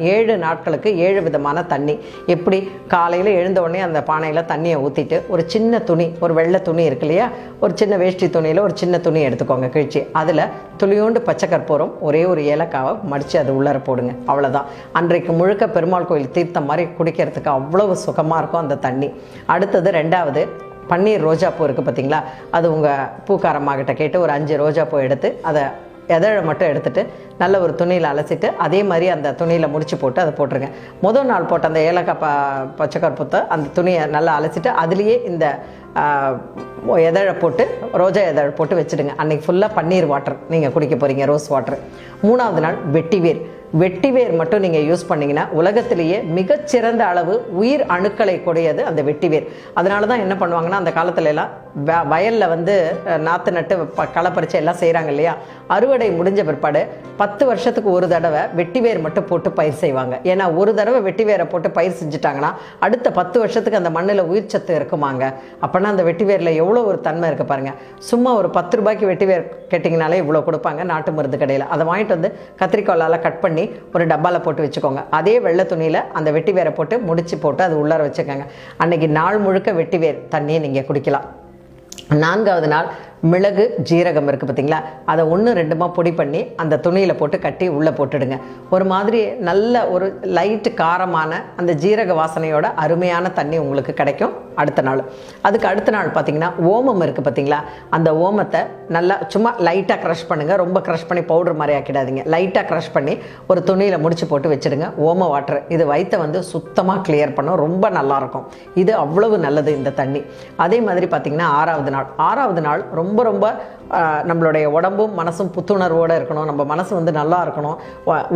7 நாட்களுக்கு 7 விதமான தண்ணி. எப்படி காலையில் எழுந்த உடனே அந்த பானையில் தண்ணியை ஊற்றிட்டு ஒரு சின்ன துணி, ஒரு வெள்ளை துணி இருக்கு இல்லையா, ஒரு சின்ன வேஷ்டி துணியில் ஒரு சின்ன துணி எடுத்துக்கோங்க கிழிச்சி. அதில் துளியோண்டு பச்சை கற்பூரம், ஒரே ஒரு ஏலக்காவை மடித்து அது உள்ளர போடுங்க. அவ்வளோதான். அன்றைக்கு முழுக்க பெருமாள் கோயில் தீர்த்தம் மாதிரி குடிக்கிறதுக்கு அவ்வளவு சுகமாக இருக்கும் அந்த தண்ணி. அடுத்தது 2வது பன்னீர் ரோஜாப்பூ இருக்குது பார்த்தீங்களா, அது உங்கள் பூக்காரம்மாகிட்ட கேட்டு ஒரு 5 ரோஜாப்பூ எடுத்து அதை எதழை மட்டும் எடுத்துகிட்டு நல்ல ஒரு துணியில் அலசிட்டு அதே மாதிரி அந்த துணியில் முடிச்சு போட்டு அதை போட்டுருங்க. முதல் நாள் போட்ட அந்த ஏலக்காய் பச்சைக்கற்பூத்தை அந்த துணியை நல்லா அலசிட்டு அதுலேயே இந்த எதழை போட்டு ரோஜா எதழை போட்டு வச்சுடுங்க. அன்றைக்கி ஃபுல்லாக பன்னீர் வாட்டர் நீங்கள் குடிக்க போகிறீங்க, ரோஸ் வாட்டர். 3வது நாள் வெட்டிவேர். வெட்டிவேர் மட்டும் நீங்கள் யூஸ் பண்ணிங்கன்னா உலகத்திலேயே மிகச்சிறந்த அளவு உயிர் அணுக்களை கூடியது அந்த வெட்டிவேர். அதனால தான் என்ன பண்ணுவாங்கன்னா அந்த காலத்துல எல்லாம் வயலில் வந்து நாற்று நட்டு களை பறிச்சு எல்லாம் செய்கிறாங்க இல்லையா, அறுவடை முடிஞ்ச பிற்பாடு 10 வருஷத்துக்கு ஒரு தடவை வெட்டிவேர் மட்டும் போட்டு பயிர் செய்வாங்க. ஏன்னா ஒரு தடவை வெட்டிவேரை போட்டு பயிர் செஞ்சுட்டாங்கன்னா அடுத்த 10 வருஷத்துக்கு அந்த மண்ணில் உயிர் சத்து இருக்குமாங்க. அப்போனா அந்த வெட்டிவேரில் எவ்வளோ ஒரு தன்மை இருக்குது பாருங்கள். சும்மா ஒரு 10 ரூபாய்க்கு வெட்டிவேர் கேட்டிங்கனாலே இவ்வளோ கொடுப்பாங்க நாட்டு மருந்து கடையில். அதை வாங்கிட்டு வந்து கத்திரிக்கோலால் கட் பண்ணி ஒரு டப்பாவில் போட்டு வச்சுக்கோங்க. அதே வெள்ளை துணியில் அந்த வெட்டிவேரை போட்டு முடிச்சு போட்டு அது உள்ளார வச்சுக்கோங்க. அன்றைக்கி நாள் முழுக்க வெட்டிவேர் தண்ணியை நீங்கள் குடிக்கலாம். 4வது நாள் மிளகு ஜீரகம் இருக்குது பார்த்தீங்களா, அதை 1-2 பொடி பண்ணி அந்த துணியில் போட்டு கட்டி உள்ளே போட்டுடுங்க. ஒரு மாதிரி நல்ல ஒரு லைட்டு காரமான அந்த ஜீரக வாசனையோட அருமையான தண்ணி உங்களுக்கு கிடைக்கும் அடுத்த நாள். அதுக்கு அடுத்த நாள் பார்த்திங்கன்னா ஓமம் இருக்குது பார்த்தீங்களா, அந்த ஓமத்தை நல்லா சும்மா லைட்டாக க்ரஷ் பண்ணுங்கள். ரொம்ப க்ரஷ் பண்ணி பவுடர் மாதிரி ஆக்கிடாதீங்க. லைட்டாக க்ரஷ் பண்ணி ஒரு துணியில் முடிச்சு போட்டு வச்சுடுங்க. ஓம வாட்டர் இது வயிற்றை வந்து சுத்தமாக கிளியர் பண்ணும், ரொம்ப நல்லாயிருக்கும். இது அவ்வளவு நல்லது இந்த தண்ணி. அதே மாதிரி பார்த்திங்கன்னா 6வது நாள் ரொம்ப ரொம்ப நம்மளுடைய உடம்பும் மனசும் புத்துணர்வோடு இருக்கணும். நம்ம மனசு வந்து நல்லா இருக்கணும்.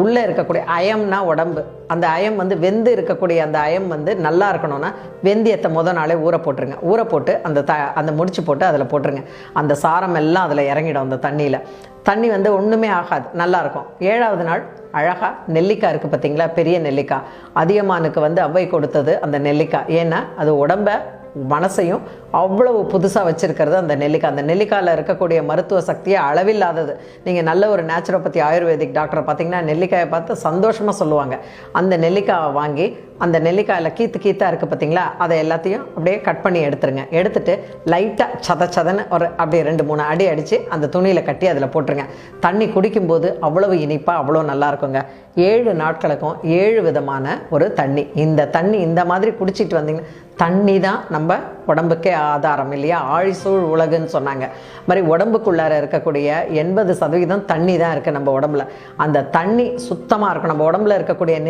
உள்ளே இருக்கக்கூடிய அயம்னா உடம்பு, அந்த அயம் வந்து வெந்து இருக்கக்கூடிய அந்த அயம் வந்து நல்லா இருக்கணும்னா வெந்தயத்தை முதல் நாளே ஊற போட்டுருங்க. ஊற போட்டு அந்த முடிச்சு போட்டு அதில் போட்டுருங்க. அந்த சாரம் எல்லாம் அதில் இறங்கிடும் அந்த தண்ணியில். தண்ணி வந்து ஒன்றுமே ஆகாது, நல்லாயிருக்கும். 7வது நாள் அழகாக நெல்லிக்காய் இருக்குது பார்த்தீங்களா, பெரிய நெல்லிக்காய். அதியமானுக்கு வந்து அவ்வை கொடுத்தது அந்த நெல்லிக்காய். ஏன்னா அது உடம்பை மனசையும் அவ்வளவு புதுசாக வச்சுருக்கிறது அந்த நெல்லிக்காய். அந்த நெல்லிக்காயில் இருக்கக்கூடிய மருத்துவ சக்தியை அளவில்லாதது. நீங்கள் நல்ல ஒரு நேச்சுரோபதி ஆயுர்வேதிக் டாக்டரை பார்த்தீங்கன்னா நெல்லிக்காயை பார்த்து சந்தோஷமாக சொல்லுவாங்க. அந்த நெல்லிக்காயை வாங்கி அந்த நெல்லிக்காயில் கீத்தாக இருக்குது பார்த்தீங்களா, அதை எல்லாத்தையும் அப்படியே கட் பண்ணி எடுத்துருங்க. எடுத்துட்டு லைட்டாக சதன்னு ஒரு அப்படியே 2-3 அடி அடித்து அந்த துணியில் கட்டி அதில் போட்டுருங்க. தண்ணி குடிக்கும்போது அவ்வளவு இனிப்பாக அவ்வளோ நல்லா இருக்குங்க. 7 நாட்களுக்கும் 7 விதமான ஒரு தண்ணி. இந்த தண்ணி இந்த மாதிரி குடிச்சிட்டு வந்தீங்கன்னா, தண்ணி தான் நம்ம உடம்புக்கே ஆதாரம் இல்லையா, ஆழிசூழ் உலகுன்னு சொன்னாங்க. மாதிரி உடம்புக்குள்ளார இருக்கக்கூடிய 80% தண்ணி தான் இருக்குது நம்ம உடம்புல. அந்த தண்ணி சுத்தமாக இருக்கும். நம்ம உடம்புல இருக்கக்கூடிய